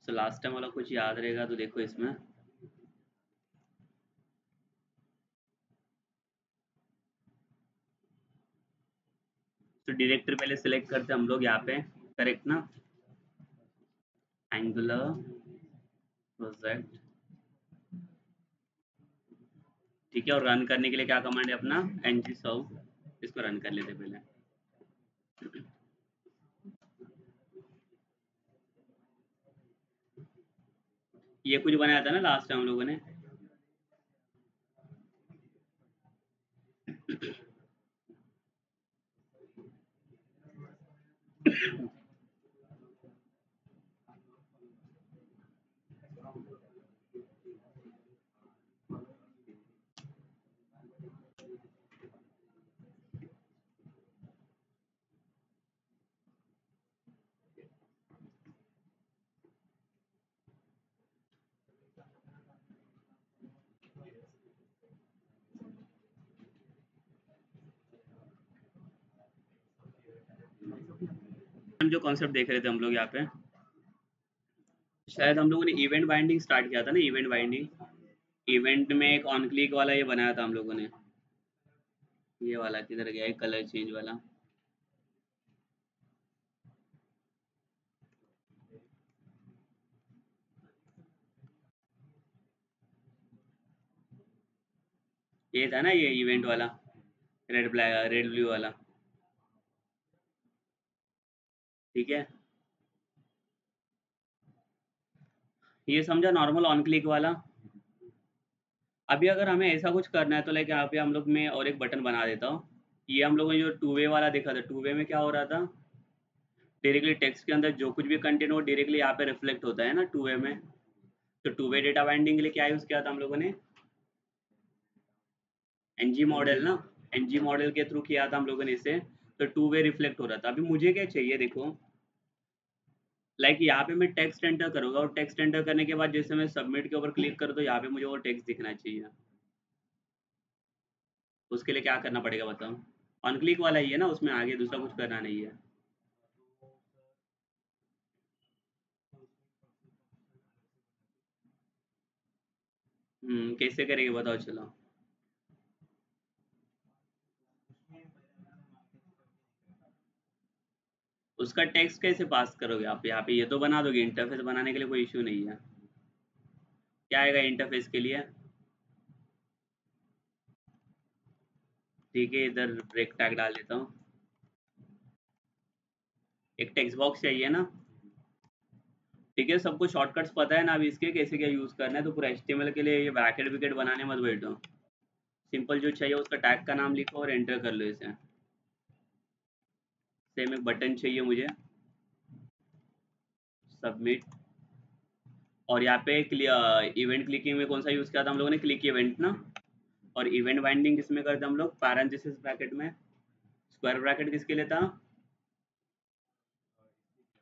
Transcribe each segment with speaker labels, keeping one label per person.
Speaker 1: तो last time वाला कुछ याद रहेगा तो देखो इसमें। तो डायरेक्टरी पहले सिलेक्ट करते हम लोग यहाँ पे, करेक्ट ना। एंगुलर प्रोजेक्ट, ठीक है। और रन करने के लिए क्या कमांड है अपना, ng serve। इसको रन कर लेते पहले। ये कुछ बनाया था ना लास्ट टाइम हम लोगों ने। जो कॉन्सेप्ट देख रहे थे हम लोग यहाँ पे, शायद हम लोगों ने इवेंट बाइंडिंग स्टार्ट किया था ना, इवेंट बाइंडिंग। इवेंट में एक ऑन क्लिक वाला ये बनाया था हम लोगों ने। ये वाला किधर गया, कलर चेंज वाला। ये था ना ये इवेंट वाला, रेड ब्लैक रेड ब्लू वाला, ठीक है। ये समझा, नॉर्मल ऑन क्लिक वाला। अभी अगर हमें ऐसा कुछ करना है तो लाइक यहाँ पे हम लोग, मैं और एक बटन बना देता हूँ। ये हम लोगों ने जो टू वे वाला देखा था, टू वे में क्या हो रहा था, डायरेक्टली टेक्स्ट के अंदर जो कुछ भी कंटेंट हो डायरेक्टली यहाँ पे रिफ्लेक्ट होता है ना टू वे में। तो टू वे डेटा बाइंडिंग के लिए क्या यूज़ किया था हम लोगों ने, एनजी मॉडल ना। एनजी मॉडल के थ्रू किया था हम लोगों ने इसे। तो टू वे रिफ्लेक्ट हो रहा था। अभी मुझे क्या चाहिए देखो, लाइक यहाँ पे मैं टेक्स्ट एंटर करूँगा और टेक्स्ट एंटर करने के बाद जैसे मैं सबमिट के ऊपर क्लिक करूँ तो यहाँ पे मुझे वो टेक्स्ट दिखना चाहिए। उसके लिए क्या करना पड़ेगा बताओ। ऑन क्लिक वाला ही है ना, उसमें आगे दूसरा कुछ करना नहीं है। कैसे करेंगे बताओ चलो। उसका टेक्स्ट कैसे पास करोगे आप यहाँ पे, ये तो बना दोगे, इंटरफेस बनाने के लिए कोई इश्यू नहीं है। क्या आएगा इंटरफेस के लिए, ठीक है इधर ब्रेक टैग डाल देता हूँ। एक टेक्स्ट बॉक्स चाहिए ना, ठीक है। सबको शॉर्टकट्स पता है ना अभी इसके, कैसे क्या यूज़ करना है। तो पूरा एचटीएमएल के लिए ये ब्रैकेट विकेट बनाने मत बैठो। सिंपल जो चाहिए उसका टैग का नाम लिखो और एंटर कर लो इसे। सेम एक बटन चाहिए मुझे, सबमिट। और यहाँ पे इवेंट क्लिकिंग में कौन सा यूज़ किया था हम लोगों ने, क्लिक इवेंट ना। और इवेंट बाइंडिंग किसमें करते हम लोग, पैरेंथेसिस ब्रैकेट में। स्क्वायर ब्रैकेट किसके लिए था,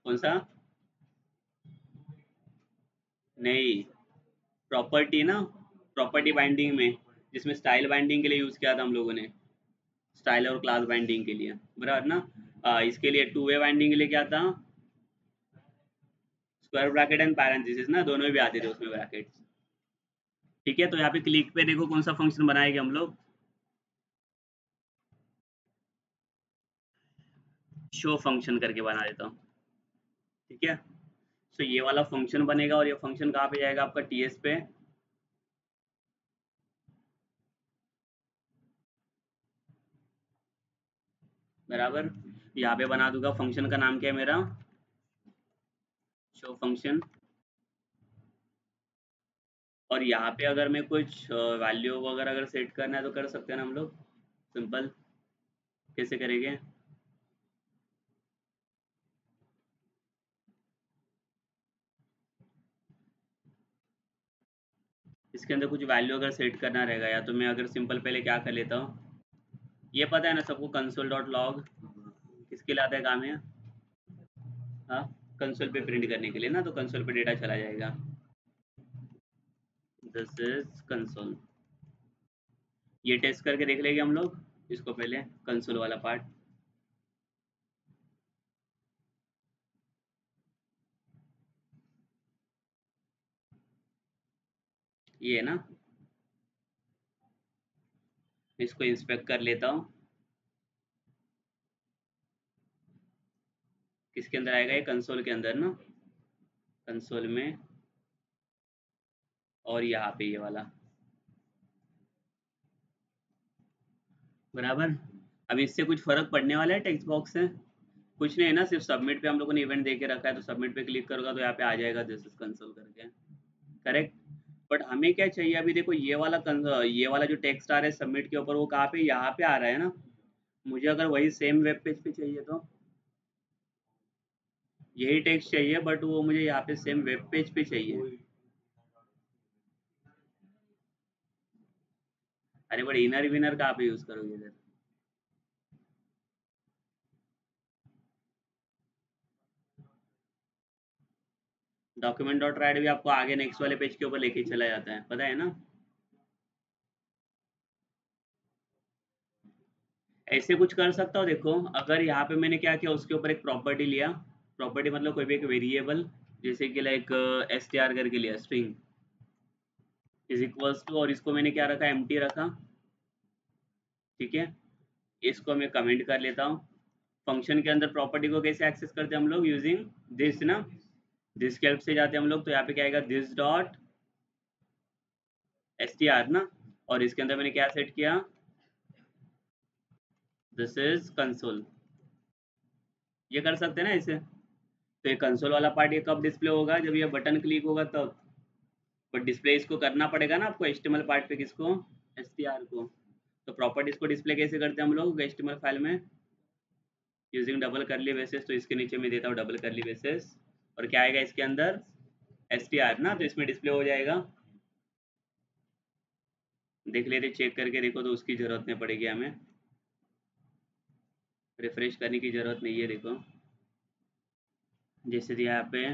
Speaker 1: कौन सा, नहीं, प्रॉपर्टी ना। प्रॉपर्टी बाइंडिंग में, जिसमें स्टाइल बाइंडिंग के लिए यूज़ किया था हम लोगों ने, स्टाइल और क्लास बाइंडिंग के लिए, बराबर ना। इसके लिए टू वे बाइंडिंग के लिए क्या था, स्क्वायर ब्रैकेट एंड पैरेंथेसिस ना, दोनों भी आते थे उसमें ब्रैकेट्स। ठीक है। तो यहाँ पे क्लिक पे देखो कौन सा फंक्शन बनाएंगे हम लोग, शो फंक्शन करके बना देता हूँ, ठीक है। तो ये वाला फंक्शन बनेगा और ये फंक्शन कहाँ पे जाएगा आपका, टीएस पे। बराबर। यहाँ पे बना दूंगा, फंक्शन का नाम क्या है मेरा, शो फंक्शन। और यहाँ पे अगर मैं कुछ वैल्यू वगैरह अगर सेट करना है तो कर सकते हैं ना हम लोग, सिंपल। कैसे करेंगे, इसके अंदर कुछ वैल्यू अगर सेट करना रहेगा, या तो मैं अगर सिंपल पहले क्या कर लेता हूँ, ये पता है ना सबको, कंसोल डॉट लॉग किसके लिए आता है काम है, हाँ, कंसोल पे प्रिंट करने के लिए ना। तो कंसोल पे डेटा चला जाएगा, दिस इज कंसोल। ये टेस्ट करके देख लेंगे हम लोग इसको पहले, कंसोल वाला पार्ट। ये है ना, इसको इंस्पेक्ट कर लेता हूँ। किसके अंदर आएगा ये, कंसोल के अंदर ना, कंसोल में, और यहाँ पे ये वाला बराबर। अब इससे कुछ फर्क पड़ने वाला है टेक्स्ट बॉक्स से? कुछ नहीं है ना, सिर्फ सबमिट पे हम लोगों ने इवेंट दे के रखा है, तो सबमिट पे क्लिक करूंगा तो यहाँ पे आ जाएगा दिस इज कंसोल करके, करेक्ट। बट हमें क्या चाहिए अभी, देखो ये वाला जो टेक्स्ट आ रहा है सबमिट के ऊपर, वो कहाँ पे, यहाँ पे आ रहा है ना। मुझे अगर वही सेम वेब पेज पे चाहिए तो यही टेक्स्ट चाहिए, बट वो मुझे यहाँ पे सेम वेब पेज पे चाहिए। अरे बट इनर विनर कहाँ पे यूज करोगे इधर? डॉक्यूमेंट डॉट राइट भी आपको आगे नेक्स्ट वाले पेज के ऊपर लेके चला जाता है, पता है ना। ऐसे कुछ कर सकता हूँ, देखो अगर यहाँ पे मैंने क्या किया, उसके ऊपर एक प्रॉपर्टी लिया। प्रॉपर्टी मतलब कोई भी एक वेरिएबल, जैसे कि लाइक एस टी आर करके लिया, स्ट्रिंग इज इक्वल्स टू, और इसको मैंने क्या रखा, एम्प्टी रखा। ठीक है, इसको मैं कमेंट कर लेता हूँ। फंक्शन के अंदर प्रॉपर्टी को कैसे एक्सेस करते हैं हम लोग, यूजिंग दिस ना, दिस के हेल्प से जाते हैं हम लोग। तो यहाँ पे क्या आएगा, this dot S T R ना, और इसके अंदर मैंने क्या सेट किया, दिस इज कंसोल। ये कर सकते हैं ना इसे। तो ये कंसोल वाला पार्ट ये कब डिस्प्ले होगा, जब ये बटन क्लिक होगा तब। बट डिस्प्ले इसको करना पड़ेगा ना आपको, एचटीएमएल पार्ट पे, किसको, एसटीआर को। तो प्रॉपर्टीज को डिस्प्ले कैसे करते हैं हम लोग एचटीएमएल फाइल में, यूजिंग डबल करली बेसिस। तो इसके नीचे मैं देता हूँ डबल करली बेसिस, और क्या आएगा इसके अंदर, एसटीआर ना, तो इसमें डिस्प्ले हो जाएगा। देख लेते, चेक करके देखो, तो उसकी जरूरत नहीं पड़ेगी हमें, रिफ्रेश करने की जरूरत नहीं है, देखो जैसे दिया यहाँ पे।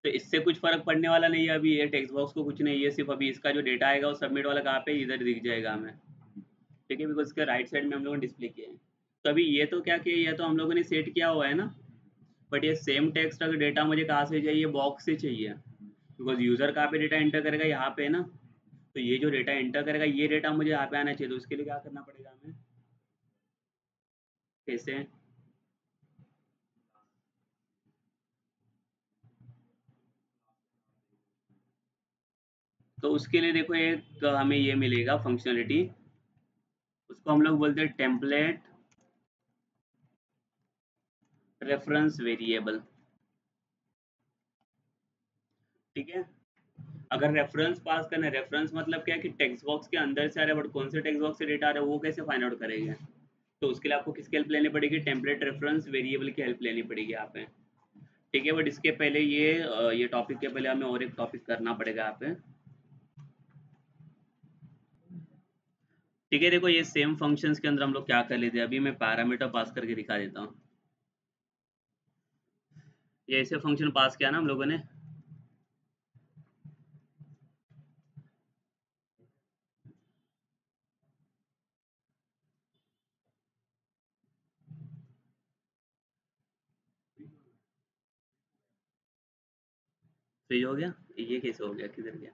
Speaker 1: तो इससे कुछ फर्क पड़ने वाला नहीं है अभी, ये टेक्स्ट बॉक्स को कुछ नहीं है, सिर्फ अभी इसका जो डेटा आएगा वो सबमिट वाला कहाँ पे, इधर दिख जाएगा हमें। ठीक है, बिकॉज इसके राइट साइड में हम लोगों ने डिस्प्ले किया है। तो अभी ये तो क्या किया, ये तो हम लोगों ने सेट किया हुआ है ना। बट ये सेम टेक्स्ट अगर डेटा मुझे कहाँ से चाहिए, बॉक्स से चाहिए, बिकॉज यूजर कहाँ पे डेटा एंटर करेगा, यहाँ पे ना। तो ये जो डेटा एंटर करेगा, ये डेटा मुझे यहाँ पे आना चाहिए, तो उसके लिए क्या करना पड़ेगा हमें, कैसे। तो उसके लिए देखो, एक हमें ये मिलेगा फंक्शनलिटी, उसको हम लोग बोलते हैं टेम्पलेट रेफरेंस वेरिएबल। ठीक है, अगर रेफरेंस पास करना है, रेफरेंस मतलब क्या है कि टेक्स्ट बॉक्स के अंदर से आ रहा है, बट कौन से टेक्स्ट बॉक्स से डेटा आ रहा है वो कैसे फाइंड आउट करेंगे। तो उसके लिए आपको किसकी हेल्प लेनी पड़ेगी, टेम्पलेट रेफरेंस वेरिएबल की हेल्प लेनी पड़ेगी यहाँ पे। ठीक है, बट इसके पहले ये टॉपिक के पहले हमें और एक टॉपिक करना पड़ेगा यहाँ पे। ठीक है, देखो ये सेम फंक्शंस के अंदर हम लोग क्या कर लेते हैं, अभी मैं पैरामीटर पास करके दिखा देता हूँ। ये ऐसे फंक्शन पास किया ना हम लोगों ने, फ्री हो गया, ये कैसे हो गया, किधर गया।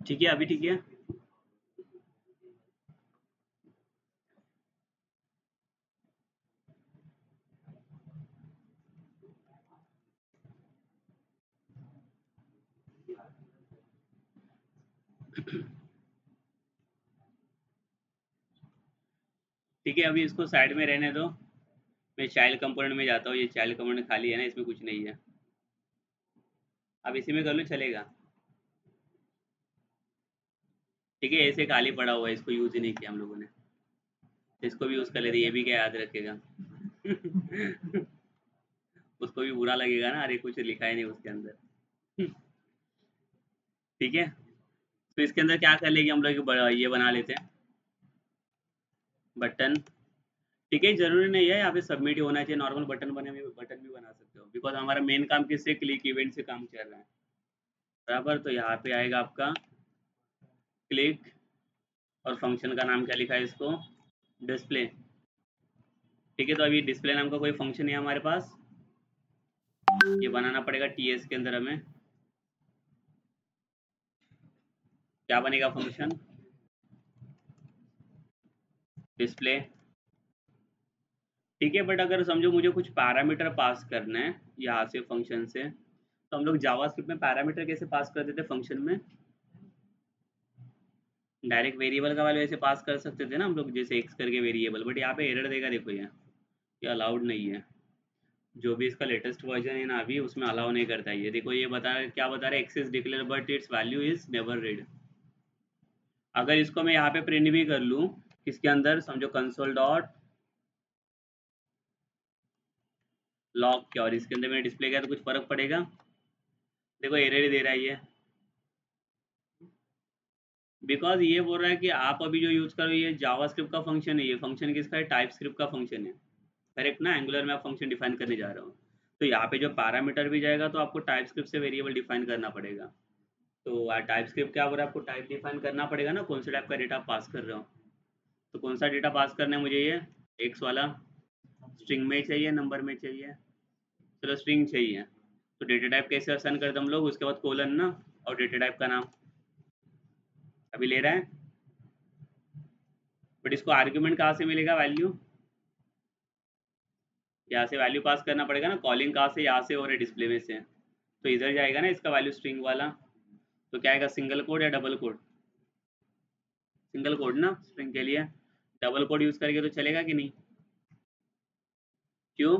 Speaker 1: ठीक है, अभी ठीक है। ठीक है, अभी इसको साइड में रहने दो। मैं चाइल्ड कंपोनेंट में जाता हूँ, ये चाइल्ड कंपोनेंट खाली है ना, इसमें कुछ नहीं है। अब इसी में कर लूँ, चलेगा। ठीक है, ऐसे खाली पड़ा हुआ है, इसको यूज ही नहीं किया हम लोगों ने, इसको भी यूज कर लेते, ये भी क्या याद रखेगा। उसको भी बुरा लगेगा ना, अरे कुछ लिखा ही नहीं उसके अंदर। ठीक है, तो इसके अंदर क्या कर लेंगे हम लोग, ये बना लेते हैं। बटन, ठीक है, जरूरी नहीं है यहाँ पे सबमिट ही होना चाहिए, नॉर्मल बटन बटन भी बना सकते हो, बिकॉज हमारा मेन काम किससे, क्लिक इवेंट से काम चल रहा है, बराबर। तो यहाँ पे आएगा आपका क्लिक, और फंक्शन का नाम क्या लिखा है इसको, डिस्प्ले। ठीक है, तो अभी डिस्प्ले नाम का कोई फंक्शन है हमारे पास, ये बनाना पड़ेगा टीएस के अंदर हमें। क्या बनेगा फंक्शन, डिस्प्ले। ठीक है, बट अगर समझो मुझे कुछ पैरामीटर पास करना है यहाँ से फंक्शन से, तो हम लोग जावास्क्रिप्ट में पैरामीटर कैसे पास करते थे फंक्शन में, डायरेक्ट वेरिएबल का वैल्यू ऐसे पास कर सकते थे ना हम लोग, जैसे एक्स करके वेरिएबल, बट यहाँ पे एरर देगा, देखो ये अलाउड नहीं है, जो भी इसका लेटेस्ट वर्जन है ना अभी, उसमें अलाउ नहीं करता है ये। देखो ये बता क्या बता रहा है, x is declare but it's value is never read. अगर इसको मैं यहाँ पे प्रिंट भी कर लूँ, किसके अंदर, समझो कंसोल डॉट लॉग के, और इसके अंदर मैंने डिस्प्ले किया, तो कुछ फर्क पड़ेगा, देखो एरर ही दे रहा है ये, बिकॉज ये बोल रहा है कि आप अभी जो यूज करो ये जावास्क्रिप्ट का फंक्शन है, ये फंक्शन किसका है, टाइप स्क्रिप्ट का फंक्शन है, करेक्ट ना, एंगुलर में आप फंक्शन डिफाइन करने जा रहे हो, तो यहाँ पे जो पैरामीटर भी जाएगा तो आपको टाइप स्क्रिप्ट से वेरिएबल डिफाइन करना पड़ेगा। तो टाइप स्क्रिप्ट क्या बोल रहा है, आपको टाइप डिफाइन करना पड़ेगा ना, कौन से टाइप का डेटा पास कर रहे हो, तो कौन सा डेटा पास करना है मुझे, ये एक्स वाला, स्ट्रिंग में चाहिए, नंबर में चाहिए, चलो स्ट्रिंग चाहिए, तो डेटा टाइप कैसे असाइन करते हम लोग, उसके बाद कोलन ना, और डेटा टाइप का नाम अभी ले रहा है, बट इसको आर्ग्यूमेंट कहाँ से मिलेगा वैल्यू, यहाँ से वैल्यू पास करना पड़ेगा ना, कॉलिंग कहाँ से, यहाँ से और डिस्प्ले में से, तो इधर जाएगा ना इसका वैल्यू स्ट्रिंग वाला, तो क्या आएगा, सिंगल कोड या डबल कोड, सिंगल कोड ना स्ट्रिंग के लिए, डबल कोड यूज करके तो चलेगा कि नहीं, क्यों,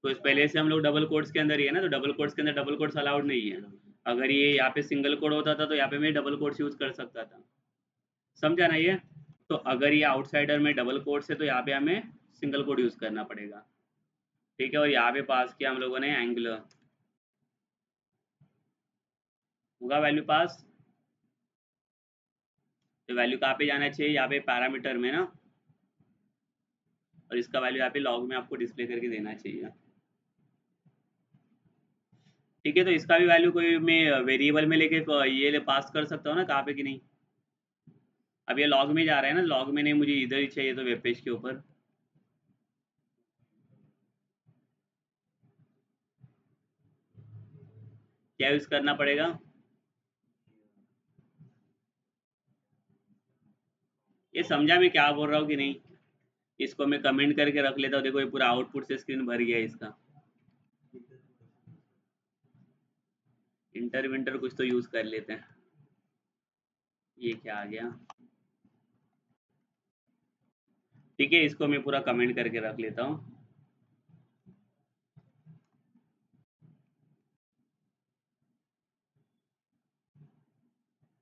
Speaker 1: तो इस पहले से हम लोग डबल कोड्स के अंदर ही है ना, तो डबल कोड्स के अंदर डबल कोड्स अलाउड नहीं है, अगर ये यहाँ पे सिंगल कोड होता था तो यहाँ पे मैं डबल कोड्स यूज कर सकता था, समझा ना ये। तो अगर ये आउटसाइडर में डबल कोड्स है तो यहाँ पे हमें सिंगल कोड यूज करना पड़ेगा, ठीक है, और यहाँ पे पास किया हम लोगों ने एंगुलर, होगा वैल्यू पास, तो वैल्यू कहाँ पे जाना चाहिए, यहाँ पे पैरामीटर में ना, और इसका वैल्यू यहाँ पे लॉग में आपको डिस्प्ले करके देना चाहिए, ठीक है, तो इसका भी वैल्यू कोई मैं वेरिएबल में लेके ये पास कर सकता हूँ ना, कहाँ पे कि नहीं, अब ये लॉग में जा रहा है ना, लॉग में नहीं, मुझे इधर ही चाहिए, तो वेब पेज के ऊपर क्या यूज करना पड़ेगा, ये समझा मैं क्या बोल रहा हूँ कि नहीं, इसको मैं कमेंट करके रख लेता हूँ, देखो ये पूरा आउटपुट से स्क्रीन भर गया है इसका, इंटर विंटर कुछ तो यूज कर लेते हैं, ये क्या आ गया, ठीक है, इसको मैं पूरा कमेंट करके रख लेता हूँ,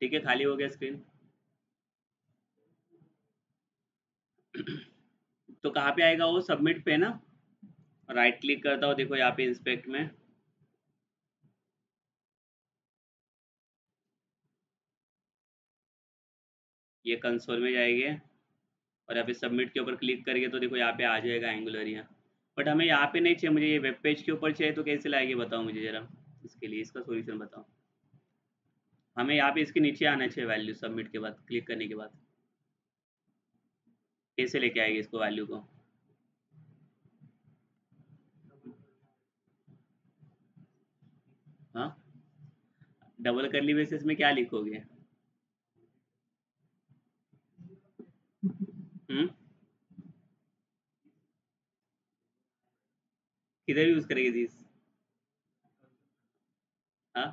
Speaker 1: ठीक है, खाली हो गया स्क्रीन। तो कहाँ पे आएगा वो, सबमिट पे ना, राइट क्लिक करता हूँ, देखो यहाँ पे इंस्पेक्ट में, ये कंसोल में जाएंगे, और यहाँ पे सबमिट के ऊपर क्लिक करेंगे तो देखो यहाँ पे आ जाएगा एंगुलर यहाँ, बट हमें यहाँ पे नहीं चाहिए, मुझे ये वेब पेज के ऊपर चाहिए, तो कैसे लाएंगे बताओ मुझे जरा, इसके लिए इसका सोल्यूशन बताओ, हमें यहाँ पे इसके नीचे आना चाहिए वैल्यू, सबमिट के बाद क्लिक करने के बाद कैसे लेके आएगी इसको वैल्यू को, हाँ, डबल करली बेसिस में क्या लिखोगे, हम्म, किधर यूज करेगी दिस, हाँ,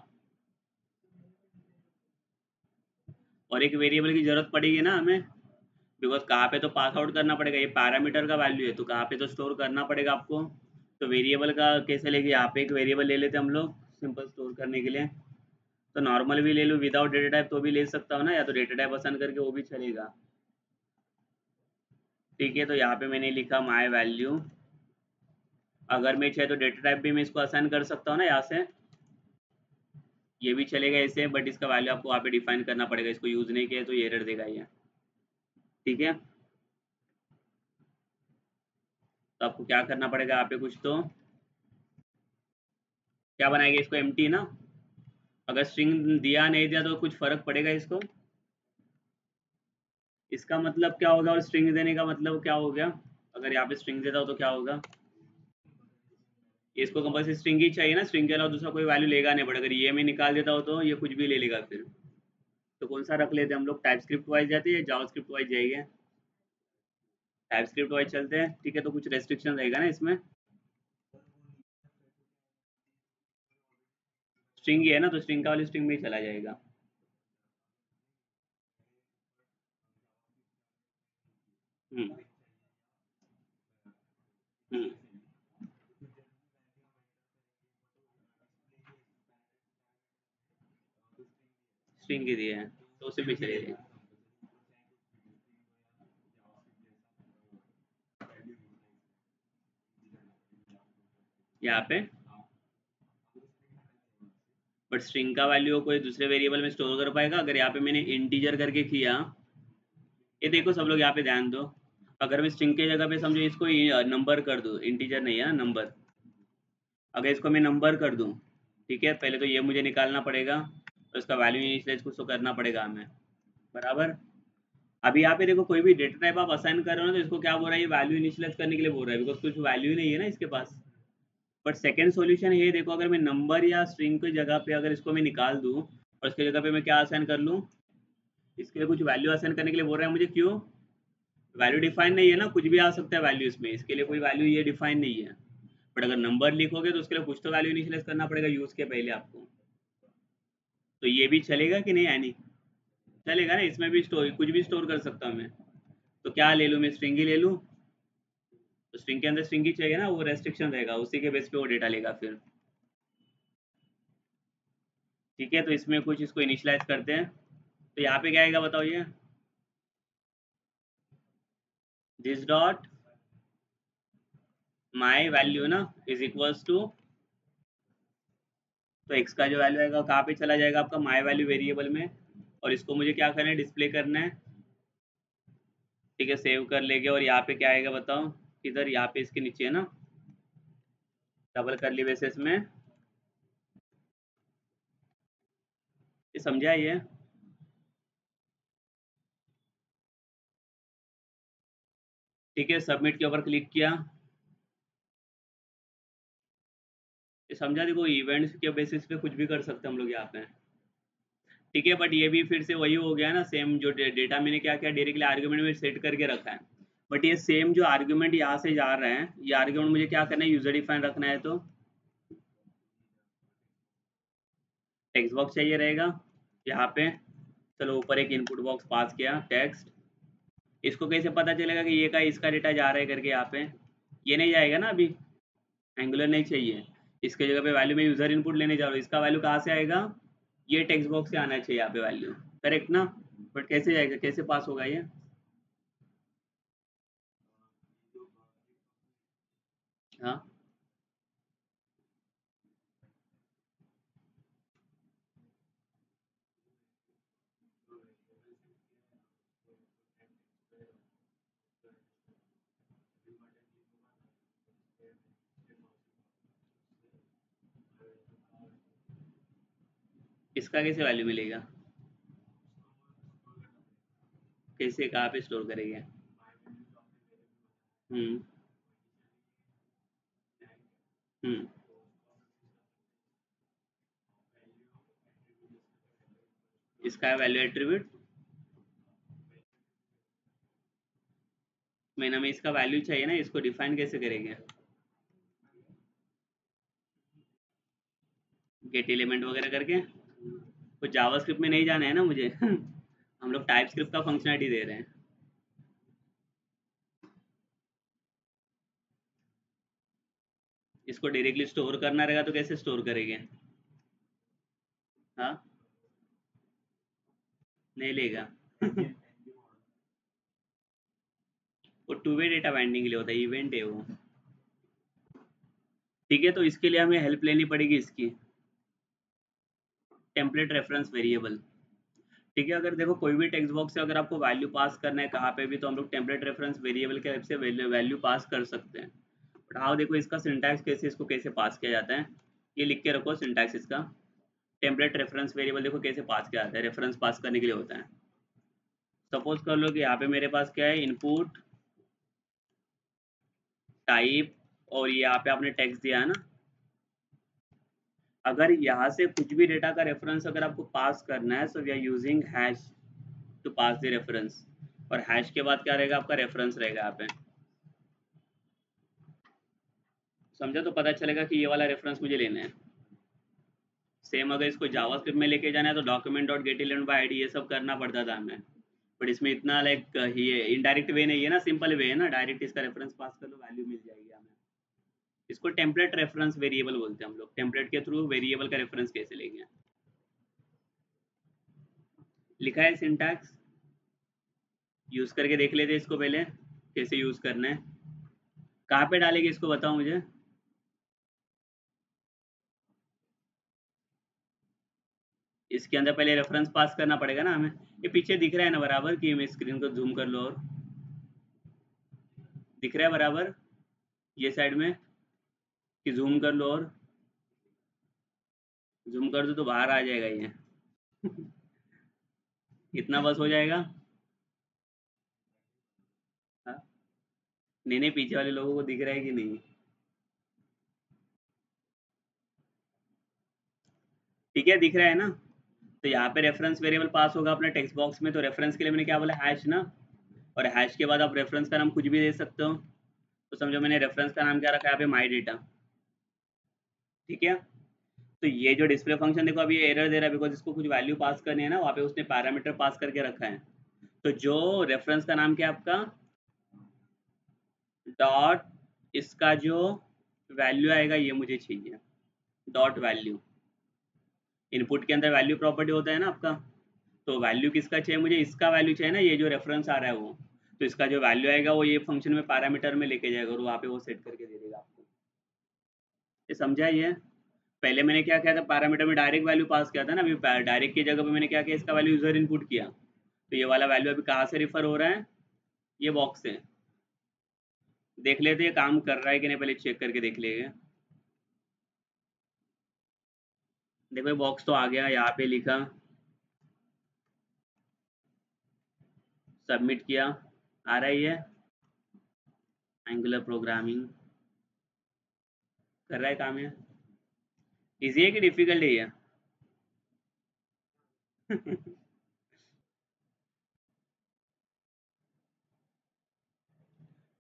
Speaker 1: और एक वेरिएबल की जरूरत पड़ेगी ना हमें, बिकॉज कहाँ पे तो पास आउट करना पड़ेगा, ये पैरामीटर का वैल्यू है, तो कहाँ पे तो स्टोर करना पड़ेगा आपको, तो वेरिएबल का कैसे लेके, यहाँ पे एक वेरिएबल ले लेते हैं हम लोग सिंपल स्टोर करने के लिए, तो नॉर्मल भी ले लूँ विदाउट डेटा टाइप तो भी ले सकता हूँ ना, या तो डेटा टाइप असाइन करके वो भी चलेगा, ठीक है, तो यहाँ पे मैंने लिखा माई वैल्यू, अगर मैं चाहे तो डेटा टाइप भी मैं इसको असाइन कर सकता हूँ ना यहाँ से, ये भी चलेगा ऐसे, बट इसका वैल्यू आपको वहाँ पे डिफाइन करना पड़ेगा, इसको यूज नहीं किया तो ये एरर देगा ये, ठीक है, तो आपको क्या करना पड़ेगा यहाँ पे कुछ, तो क्या बनाएगा इसको, एम्प्टी ना। अगर स्ट्रिंग दिया नहीं दिया तो कुछ फर्क पड़ेगा इसको, इसका मतलब क्या होगा, और स्ट्रिंग देने का मतलब क्या हो गया, अगर यहाँ पे स्ट्रिंग देता हो तो क्या होगा, इसको कंपल्सरी स्ट्रिंग ही चाहिए ना, स्ट्रिंग के अलावा दूसरा कोई वैल्यू लेगा नहीं, बट अगर ये में निकाल देता हो तो ये कुछ भी ले लेगा फिर। तो कौन सा रख लेते हैं हम लोग, टाइप स्क्रिप्ट वाइज जाते हैं या जावा स्क्रिप्ट वाइज जाएंगे, टाइप स्क्रिप्ट वाइज चलते हैं, ठीक है। तो कुछ रेस्ट्रिक्शन रहेगा ना इसमें, स्ट्रिंग ही है ना, तो स्ट्रिंग का वाली स्ट्रिंग में ही चला जाएगा। हम्म। हम्म। स्ट्रिंग ही दिए हैं तो उसी पे चलेगा। यहाँ पे बट स्ट्रिंग का वैल्यू कोई दूसरे वेरिएबल में स्टोर कर पाएगा, अगर यहाँ पे मैंने इंटीजर करके किया, ये देखो सब लोग यहाँ पे ध्यान दो, अगर मैं स्ट्रिंग के जगह पे समझो इसको नंबर कर दूँ, इंटीजर नहीं है ना नंबर, अगर इसको मैं नंबर कर दूँ, ठीक है, पहले तो ये मुझे निकालना पड़ेगा, तो इसका वैल्यू इनिशियलाइज कुछ तो करना पड़ेगा हमें, बराबर। अभी यहाँ पे देखो कोई भी डेटा टाइप आप असाइन कर रहे हो ना, तो इसको क्या बोल रहा है, ये वैल्यू इनिशियलाइज करने के लिए बोल रहा है, बिकॉज कुछ वैल्यू ही नहीं है ना इसके पास। बट सेकेंड सॉल्यूशन ये देखो, अगर मैं नंबर या स्ट्रिंग की जगह पे अगर इसको मैं निकाल दूँ और इसकी जगह पे मैं क्या असाइन कर लूँ, इसके लिए कुछ वैल्यू असाइन करने के लिए बोल रहा है मुझे, क्यों, वैल्यू डिफाइन नहीं है ना, कुछ भी आ सकता है वैल्यू इसमें, इसके लिए कोई वैल्यू ये डिफाइन नहीं है। बट अगर नंबर लिखोगे तो उसके लिए कुछ तो वैल्यू इनिशियलाइज करना पड़ेगा यूज के पहले आपको। तो ये भी चलेगा कि नहीं, यानी चलेगा ना, इसमें भी स्टोर कुछ भी स्टोर कर सकता हूँ मैं। तो क्या ले लूँ मैं, स्ट्रिंग ही ले लूँ, तो स्ट्रिंग के अंदर स्ट्रिंग ही चाहिए ना, वो रेस्ट्रिक्शन रहेगा, उसी के बेस पे वो डेटा लेगा फिर। ठीक है, तो इसमें कुछ इसको इनिशियलाइज करते हैं, तो यहाँ पे क्या आएगा बताओ, ये दिस डॉट माई वैल्यू ना इज इक्वल्स टू, तो एक्स का जो वैल्यू आएगा कहाँ पे चला जाएगा आपका, माई वैल्यू वेरिएबल में, और इसको मुझे क्या करना है, डिस्प्ले करना है, ठीक है, सेव कर लेंगे। और यहाँ पे क्या आएगा बताओ, इधर यहाँ पे इसके नीचे है ना, डबल करली ब्रेसेस में, ये समझा ये, ठीक है, सबमिट के ऊपर क्लिक किया, ये समझा, देखो इवेंट्स के बेसिस पे कुछ भी कर सकते हैं हम लोग यहाँ पे, ठीक है। बट ये भी फिर से वही हो गया ना, सेम जो डेटा मैंने क्या किया, डायरेक्टली आर्ग्यूमेंट में सेट करके रखा है, बट ये सेम जो आर्ग्यूमेंट यहाँ से जा रहे हैं, ये आर्ग्यूमेंट मुझे क्या करना है, यूजर डिफाइन रखना है, तो टेक्स्ट बॉक्स चाहिए रहेगा यहाँ पे। चलो ऊपर एक इनपुट बॉक्स पास किया टेक्स्ट, इसको कैसे पता चलेगा कि ये का इसका डेटा जा रहा है करके, यहाँ पे ये नहीं जाएगा ना अभी, एंगुलर नहीं चाहिए, इसके जगह पे वैल्यू में यूजर इनपुट लेने जा रहा हूँ, इसका वैल्यू कहाँ से आएगा, ये टेक्स्ट बॉक्स से आना चाहिए यहाँ पे वैल्यू, करेक्ट ना। बट कैसे जाएगा, कैसे पास होगा ये, हाँ, इसका कैसे वैल्यू मिलेगा, कैसे कहाँ पे स्टोर करेंगे, हम्म। हम्म। इसका वैल्यू एट्रीब्यूट, मैंने हमें इसका वैल्यू चाहिए ना, इसको डिफाइन कैसे करेंगे, गेट एलिमेंट वगैरह करके, कुछ जावास्क्रिप्ट में नहीं जाना है ना मुझे हम लोग टाइप स्क्रिप्ट का फंक्शनलिटी दे रहे हैं। इसको डायरेक्टली स्टोर करना रहेगा तो कैसे स्टोर करेंगे, हाँ, नहीं लेगा वो टू वे डेटा बाइंडिंग के लिए होता है, इवेंट है वो, ठीक है। तो इसके लिए हमें हेल्प लेनी पड़ेगी इसकी, टेम्पलेट रेफरेंस वेरिएबल, ठीक है। अगर देखो कोई भी टेक्स्ट बॉक्स से अगर आपको वैल्यू पास करना है कहाँ पे भी, तो हम लोग टेम्पलेट रेफरेंस वेरिएबल के हेल्प से वैल्यू पास कर सकते हैं, बट हाँ देखो इसका सिंटैक्स कैसे, इसको कैसे पास किया जाता है, ये लिख के रखो सिंटैक्स इसका। टेम्पलेट रेफरेंस वेरिएबल देखो कैसे पास किया जाता है, रेफरेंस पास करने के लिए होता है। सपोज कर लो कि यहाँ पे मेरे पास क्या है, इनपुट टाइप, और यहाँ पे आपने टेक्स्ट दिया है ना। अगर यहाँ से कुछ भी डेटा का रेफरेंस अगर आपको पास करना है, so we are using hash to pass the reference, और हैश के बाद क्या रहेगा, आपका रेफरेंस रहेगा यहाँ पे। समझा? तो पता चलेगा कि ये वाला रेफरेंस मुझे लेना है। सेम अगर इसको जावास्क्रिप्ट में लेके जाना है तो document dot gate element by ID ये सब करना पड़ता था हमें, बट इसमें इतना लाइक ये इनडायरेक्ट वे नहीं है ना, सिंपल वे है ना, डायरेक्ट इसका रेफरेंस पास कर लो, वैल्यू मिल जाएगी हमें। इसको टेम्पलेट रेफरेंस वेरिएबल बोलते हैं हम लोग, टेम्पलेट के थ्रू वेरिएबल का रेफरेंस कैसे लेंगे। लिखा है सिंटैक्स, यूज करके देख लेते इसको पहले कैसे यूज करना है। कहाँ पे डालेंगे इसको बताओ मुझे। इसके अंदर पहले रेफरेंस पास करना पड़ेगा ना हमें। ये पीछे दिख रहा है ना बराबर, कि मैं स्क्रीन को जूम कर लो, और दिख रहा है बराबर ये साइड में, कि जूम कर लो, और जूम कर दो तो बाहर आ जाएगा ये। इतना बस हो जाएगा। हाँ? नहीं नहीं, पीछे वाले लोगों को दिख रहा है कि नहीं। ठीक है, दिख रहा है ना। तो यहाँ पे रेफरेंस वेरिएबल पास होगा अपने टेक्स्ट बॉक्स में, तो रेफरेंस के लिए मैंने क्या बोला, हैश ना, और हैश के बाद आप रेफरेंस का नाम कुछ भी दे सकते हो। तो समझो मैंने रेफरेंस का नाम क्या रखा है यहाँ पे, माई डेटा। ठीक है, तो ये जो डिस्प्ले फंक्शन देखो अभी एरर दे रहा है, बिकॉज इसको कुछ वैल्यू पास करनी है ना, वहाँ पे उसने पैरामीटर पास करके रखा है। तो जो रेफरेंस का नाम क्या है आपका, डॉट, इसका जो वैल्यू आएगा ये मुझे चाहिए, डॉट वैल्यू। इनपुट के अंदर वैल्यू प्रॉपर्टी होता है ना आपका, तो वैल्यू किसका चाहिए मुझे, इसका वैल्यू चाहिए ना, ये जो रेफरेंस आ रहा है वो। तो इसका जो वैल्यू आएगा वो ये फंक्शन में पैरामीटर में लेके जाएगा, और वहाँ पे वो सेट करके दे देगा आपको। ये समझा ये। पहले मैंने क्या किया था, पैरामीटर में डायरेक्ट वैल्यू पास किया था ना, अभी डायरेक्ट की जगह पे मैंने क्या किया, इसका वैल्यू यूजर इनपुट किया। तो ये वाला वैल्यू अभी कहाँ से रिफर हो रहा है, ये बॉक्स से। देख लेते हैं काम कर रहा है कि नहीं, पहले चेक करके देख लेंगे। देखो बॉक्स तो आ गया, यहाँ पे लिखा, सबमिट किया, आ रहा है ये, एंगुलर प्रोग्रामिंग कर रहा है काम ये। इजी है कि डिफिकल्ट है ये?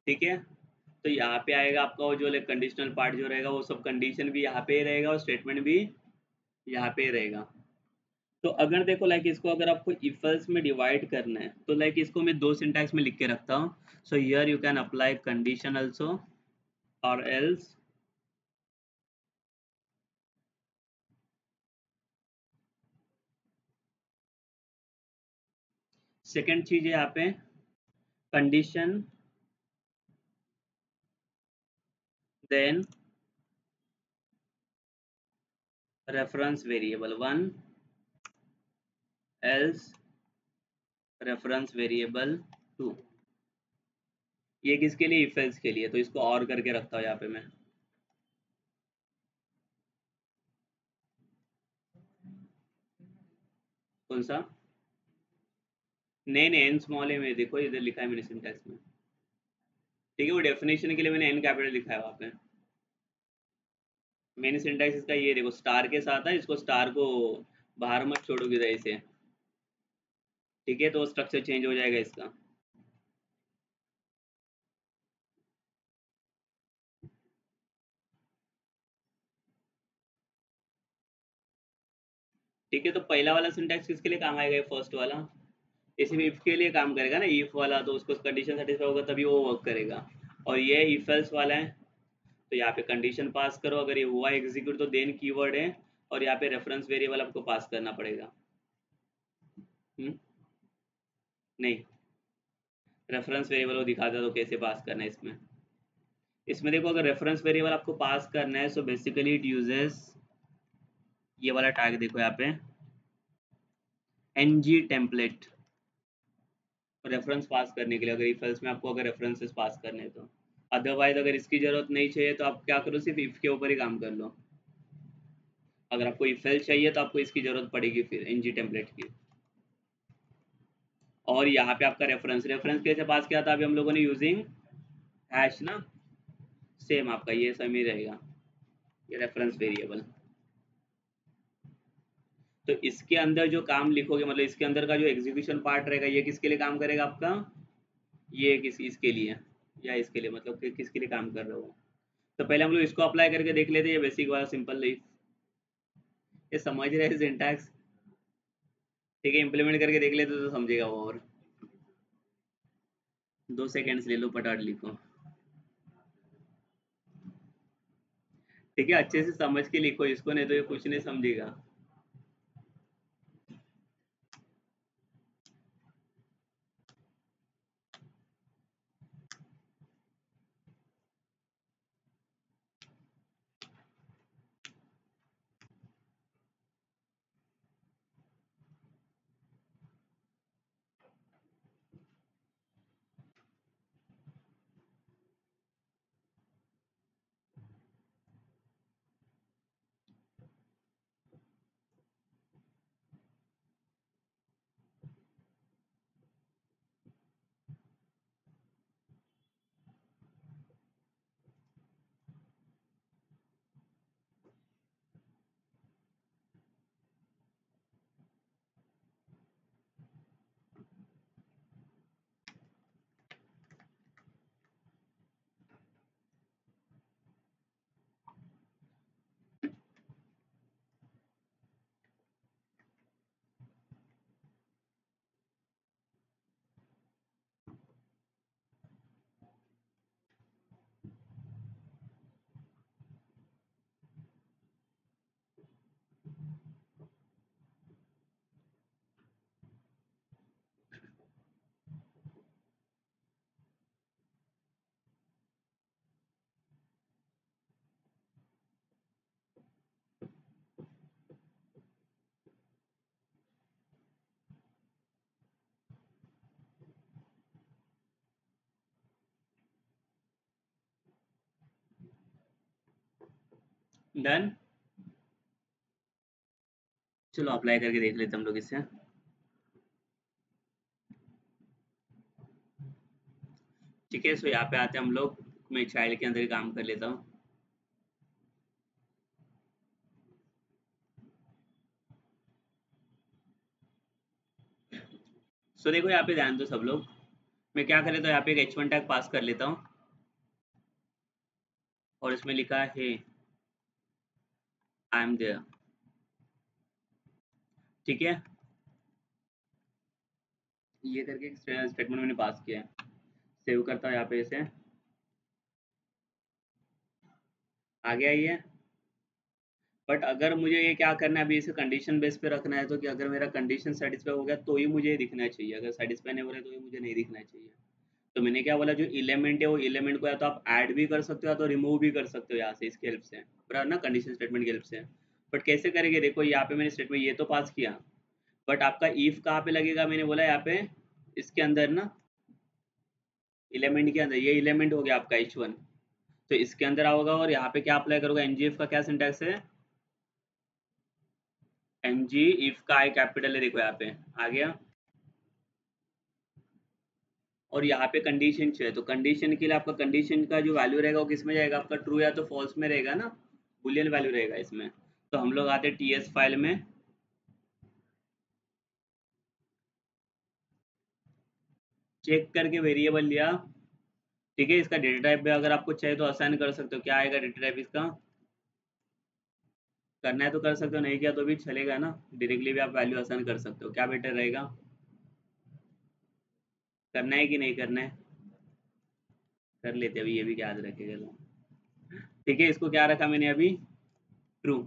Speaker 1: ठीक है, तो यहाँ पे आएगा आपका वो जो कंडीशनल पार्ट जो रहेगा, वो सब कंडीशन भी यहाँ पे ही रहेगा और स्टेटमेंट भी यहाँ पे ही रहेगा। तो अगर देखो लाइक इसको अगर आपको इफ एल्स में डिवाइड करना है, तो लाइक इसको मैं दो सिंटैक्स में लिख के रखता हूँ। So here you can apply condition also, और एल्स। सेकेंड चीज है यहाँ पे, condition then reference variable one, else reference variable two. ये किसके लिए, इफ एल्स के लिए, तो इसको और करके रखता हूँ यहाँ पे मैं। कौन सा? नहीं नहीं, एन स्मॉल है, में देखो इधर लिखा है मैंने सिंटैक्स में। ठीक है, वो डेफिनेशन के लिए मैंने एन कैपिटल लिखा है वहाँ पे। मैंने सिंटैक्स इसका ये देखो, स्टार के साथ है, इसको स्टार को बाहर मत छोड़ोगे इधर से। ठीक है, तो स्ट्रक्चर चेंज हो जाएगा इसका। ठीक है, तो पहला वाला सिंटैक्स किसके लिए काम आएगा, फर्स्ट वाला, इसी में इफ के लिए काम करेगा ना, इफ वाला, तो उसको कंडीशन सेटिस्फाई होगा तभी वो वर्क करेगा। और ये इफ एल्स वाला है, तो यहाँ पे कंडीशन पास करो, अगर ये हुआ एग्जीक्यूट तो देन कीवर्ड है, और यहाँ पे रेफरेंस वेरिएबल आपको पास करना पड़ेगा। नहीं, रेफरेंस वेरिएबल वो दिखाता तो कैसे पास करना है इसमें। इसमें देखो अगर रेफरेंस वेरिएबल आपको पास करना है, सो बेसिकली इट यूजेस ये वाला टैग देखो यहाँ पे, ng टेम्पलेट, रेफरेंस पास करने के लिए, अगर इफ एल्स में आपको अगर रेफरेंसेस पास करने हैं तो। अदरवाइज अगर इसकी जरूरत नहीं चाहिए तो आप क्या करो, सिर्फ इफ के ऊपर ही काम कर लो। अगर आपको इफ एल्स चाहिए तो आपको इसकी जरूरत पड़ेगी फिर एनजी टेम्पलेट की। और यहाँ पे आपका रेफरेंस रेफरेंस कैसे पास किया था अभी हम लोगों ने, यूजिंग हैश ना, सेम आपका ये सेम ही रहेगा, ये रेफरेंस वेरिएबल। तो इसके अंदर जो काम लिखोगे, मतलब इसके अंदर का जो एग्जीक्यूशन पार्ट रहेगा, ये किसके लिए काम करेगा आपका, ये किस इसके लिए या इसके लिए, मतलब कि किसके लिए काम कर रहे हो। तो पहले हम लोग इसको अप्लाई करके देख लेते हैं, ये बेसिक वाला सिंपल लाइफ, ये समझ रहे हैं सिंटैक्स। ठीक है, इम्प्लीमेंट करके देख लेते तो समझेगा वो। और 2 सेकेंड्स ले लो, पटाट लिखो। ठीक है, अच्छे से समझ के लिखो इसको, नहीं तो ये कुछ नहीं समझेगा। डन। चलो अप्लाई करके देख लेते हैं हम लोग इससे। ठीक है, सो यहाँ पे आते हैं हम लोग, मैं चाइल्ड के अंदर ही काम कर लेता हूँ। सो देखो यहाँ पे ध्यान दो सब लोग, मैं क्या कर लेता हूँ, यहाँ पे एक H1 टैग पास कर लेता हूँ और इसमें लिखा है आई एम देयर। ठीक है, ये करके स्टेटमेंट मैंने पास किया है। सेव करता हूँ यहाँ पे इसे, आ गया ये। बट अगर मुझे ये क्या करना है अभी, इसे कंडीशन बेस पे रखना है, तो कि अगर मेरा कंडीशन सेटिस्फाई हो गया तो ही मुझे दिखना चाहिए, अगर सेटिस्फाई नहीं हो रहा है तो ये मुझे नहीं दिखना चाहिए। तो मैंने क्या बोला, जो एलिमेंट है वो एलिमेंट को या तो आप ऐड भी कर सकते हो या तो रिमूव भी कर सकते हो यहाँ से, इसकी हेल्प से, बराबर ना, कंडीशन स्टेटमेंट की हेल्प से। बट कैसे करेंगे, देखो यहाँ पे मैंने स्टेटमेंट ये तो पास किया, बट आपका ईफ कहाँ पे लगेगा, मैंने बोला यहाँ पे इसके अंदर ना, एलिमेंट के अंदर, ये एलिमेंट हो गया आपका H1। तो इसके अंदर आओगे और यहाँ पे क्या अप्लाई करोगे, एनजीएफ का क्या सिंटैक्स है, एनजी इफ का आई कैपिटल है, देखो यहाँ पे आ गया। और यहाँ पे कंडीशन चाहिए, तो कंडीशन के लिए आपका कंडीशन का जो वैल्यू रहेगा वो किस में जाएगा, आपका ट्रू या तो फॉल्स में रहेगा ना, बुलियन वैल्यू रहेगा इसमें। तो हम लोग आते हैं टीएस फाइल में, चेक करके वेरिएबल लिया। ठीक है, इसका डेटा टाइप भी अगर आपको चाहिए तो असाइन कर सकते हो, क्या आएगा डेटा टाइप इसका, करना है तो कर सकते हो, नहीं किया तो भी चलेगा ना, डायरेक्टली भी आप वैल्यू असाइन कर सकते हो, क्या बेटर रहेगा, करना है कि नहीं करना है, कर लेते अभी, ये भी याद रखेगा तो। ठीक है, इसको क्या रखा मैंने अभी, ट्रू।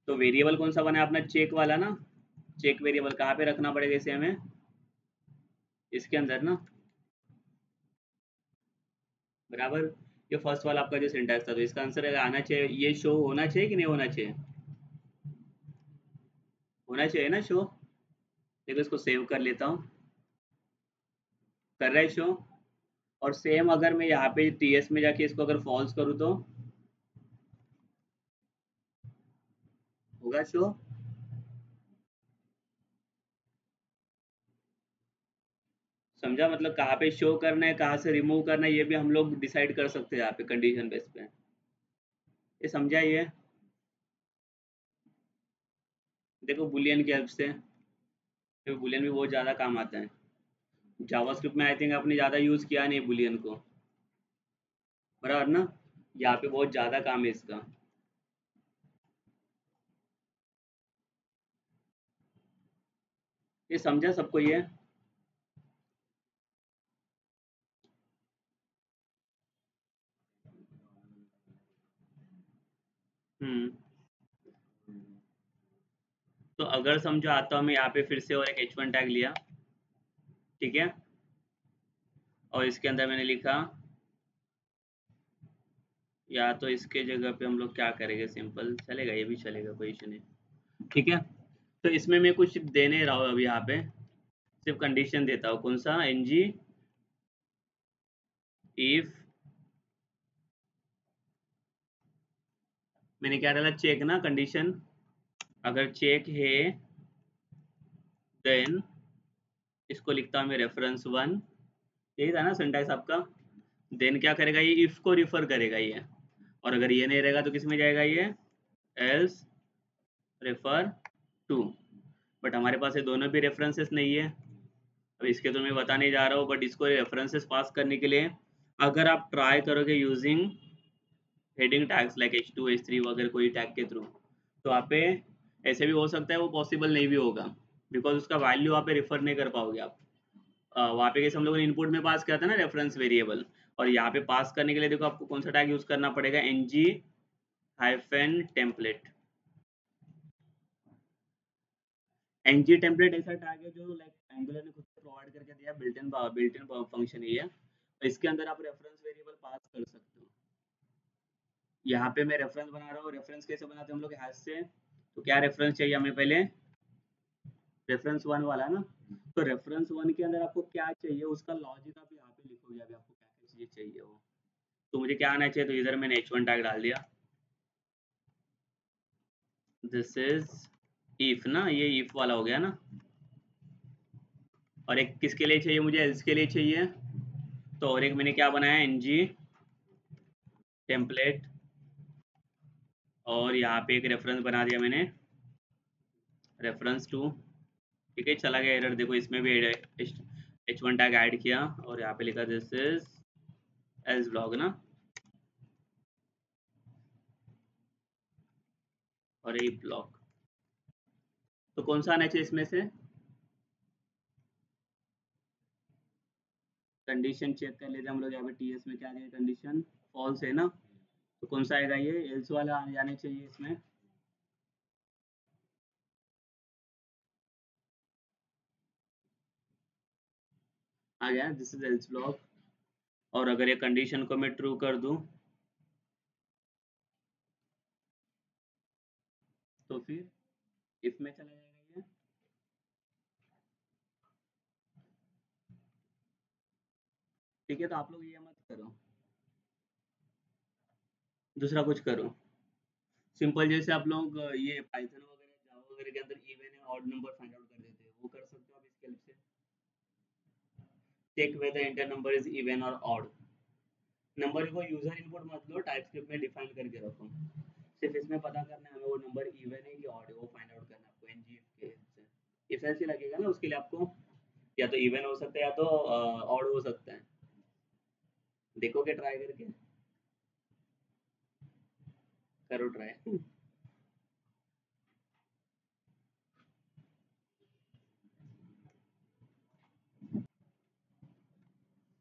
Speaker 1: तो वेरिएबल कौन सा बना है अपना, चेक वाला ना, चेक वेरिएबल कहाँ पे रखना पड़ेगा इसे हमें, इसके अंदर ना, बराबर। ये फर्स्ट वाला आपका जो सिंटैक्स था, तो इसका आंसर आना चाहिए, ये शो होना चाहिए कि नहीं होना चाहिए, होना चाहिए ना शो। देखो इसको सेव कर लेता हूँ, कर रहा है शो। और सेम अगर मैं यहाँ पे टीएस में जाके इसको अगर फॉल्स करूँ तो होगा शो। समझा, मतलब कहाँ पे शो करना है कहाँ से रिमूव करना है ये भी हम लोग डिसाइड कर सकते हैं यहाँ पे कंडीशन बेस पे। ये समझा ये। देखो बुलियन की हेल्प से, तो बुलियन भी बहुत ज़्यादा काम आता है। जावास्क्रिप्ट में आई थिंक आपने ज़्यादा यूज़ किया नहीं बुलियन को, बराबर ना। यहाँ पे बहुत ज़्यादा काम है इसका। ये समझा सबको ये। हम्म। तो अगर समझो आता हूँ मैं यहाँ पे फिर से और एक h1 टैग लिया, ठीक है, और इसके अंदर मैंने लिखा, या तो इसके जगह पे हम लोग क्या करेंगे, सिंपल चलेगा, ये भी चलेगा, कोई इशू नहीं। ठीक है, तो इसमें मैं कुछ दे नहीं रहा हूँ अभी, यहाँ पे सिर्फ कंडीशन देता हूँ। कौन सा, एन जी इफ, मैंने क्या डाला, चेक ना कंडीशन, अगर चेक है देन इसको लिखता हूँ मैं रेफरेंस वन। यही था ना सिंटैक्स आपका। देन क्या करेगा ये, इफ को रिफर करेगा ये, और अगर ये नहीं रहेगा तो किस में जाएगा ये, एल्स रेफर टू। बट हमारे पास ये दोनों भी रेफरेंसेस नहीं है। अब इसके तो मैं बताने जा रहा हूँ, बट इसको रेफरेंसेस पास करने के लिए अगर आप ट्राई करोगे using heading tags like H2 H3 वगैरह कोई टैग के थ्रू, तो वहाँ पे ऐसे भी हो सकता है वो पॉसिबल नहीं भी होगा, बिकॉज उसका वैल्यू वहाँ पे रिफर नहीं कर पाओगे आप। वहाँ पे कैसे हम लोगों ने इनपुट में पास किया था ना रेफरेंस वेरिएबल, और यहाँ पे पास करने के लिए देखो आपको कौन सा टैग यूज करना पड़ेगा, N G hyphen template. N G template ऐसा टैग है जो लाइक एंगुलर ने खुद से प्रोवाइड करके दिया, बिल्ट इन फंक्शन ही है, तो इसके अंदर आप रेफरेंस वेरिएबल पास कर सकते हो। यहाँ पे मैं रेफरेंस बना रहा हूँ, रेफरेंस कैसे बनाते हैं हम लोग हैश से, तो क्या रेफरेंस चाहिए हमें पहले, रेफरेंस वन वाला ना। तो रेफरेंस वन के अंदर आपको क्या चाहिए उसका लॉजिक आप यहाँ पे लिखोगे, अभी आपको क्या क्या चीजें चाहिए वो। तो मुझे क्या आना चाहिए, तो इधर मैंने h1 टैग डाल दिया, दिस इज इफ ना, ये इफ वाला हो गया ना। और एक किसके लिए चाहिए मुझे, एल्स के लिए चाहिए, तो और एक मैंने क्या बनाया, एन जी टेम्पलेट, और यहाँ पे एक रेफरेंस बना दिया मैंने, रेफरेंस टू। ठीक है, चला गया एरर, देखो इसमें भी h1 टैग ऐड किया, और यहाँ पे लिखा दिस इज एल्स ब्लॉक ना, और ये ब्लॉक। तो कौन सा आना चाहिए इसमें से, कंडीशन चेक कर लेते हैं हम लोग, यहाँ पे टीएस में क्या दिया कंडीशन, फॉल्स है ना, तो कौन सा आएगा, ये एल्स वाला आने जाने चाहिए इसमें। आ गया, दिस इज एल्स ब्लॉक। और अगर ये कंडीशन को मैं ट्रू कर दूं तो फिर इफ में चला जाएगा ये। ठीक है, तो आप लोग ये मत करो, दूसरा कुछ करो, सिंपल जैसे आप लोग ये पाइथन वगैरह जावा वगैरह के अंदर इवन है ऑड नंबर फाइंड आउट कर देते हैं, वो कर सकते हो आप इसके हेल्प से। Check whether inter number is even और ऑड। नंबर को यूजर इनपुट मत लो, टाइप स्क्रिप्ट में डिफाइन करके रखो, सिर्फ इसमें पता करना है हमें वो नंबर इवन है कि ऑड है, वो फाइंड आउट करना है आपको एनजीएफ के हेल्प से। इफ ऐसे लगेगा ना उसके लिए आपको, या तो इवन हो सकता है या तो ऑड हो सकता है, देखोगे ट्राई करके, करो ट्राई।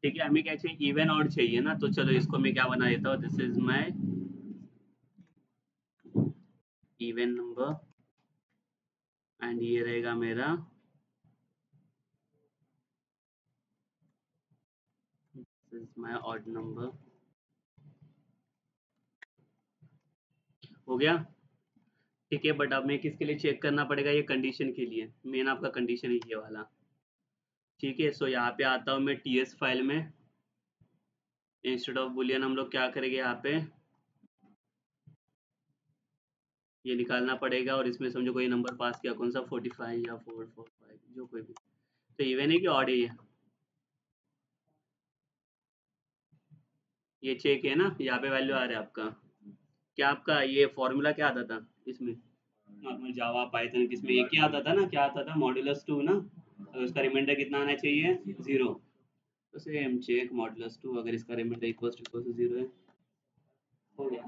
Speaker 1: ठीक है, हमें क्या चाहिए, इवन ऑड चाहिए ना, तो चलो इसको मैं क्या बना देता हूँ, this is my even number, and ये रहेगा मेरा, this is my odd number. हो गया। ठीक है, बट अब मैं किसके लिए चेक करना पड़ेगा, ये कंडीशन के लिए, मेन आपका कंडीशन है ये वाला। ठीक है, सो यहाँ पे आता हूँ मैं टीएस फाइल में, इंस्टेड ऑफ बुलियन हम लोग क्या करेंगे यहाँ पे, ये निकालना पड़ेगा और इसमें समझो कोई नंबर पास किया, कौन सा 45 या 445 जो कोई भी, तो इवन है कि ऑड है ये चेक है ना, यहाँ पे वैल्यू आ रहा है आपका। क्या आपका ये फॉर्मूला क्या आता था इसमें, नॉर्मल जावा पाइथन किसमें ये क्या आता था ना, क्या आता था मॉड्यूलस 2 ना, तो इसका रिमाइंडर कितना आना चाहिए 0, तो सेम चेक मॉड्यूलस 2 अगर इसका रिमाइंडर इक्वल टू 0 है, हो गया।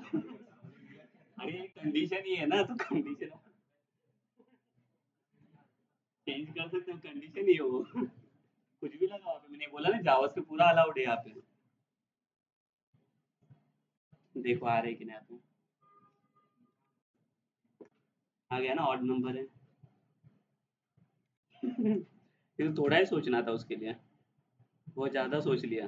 Speaker 1: अरे ये कंडीशन ही है ना, तो कंडीशन चेंज कर सकते हो, कंडीशन ही है वो। कुछ भी लगाओ, अभी मैंने बोला ना जावा से पूरा अलाउड है यहाँ पे। देखो आ रहे कि नहीं आते, आ गया ना, ऑड नंबर है। ये तो थोड़ा ही सोचना था उसके लिए, बहुत ज्यादा सोच लिया।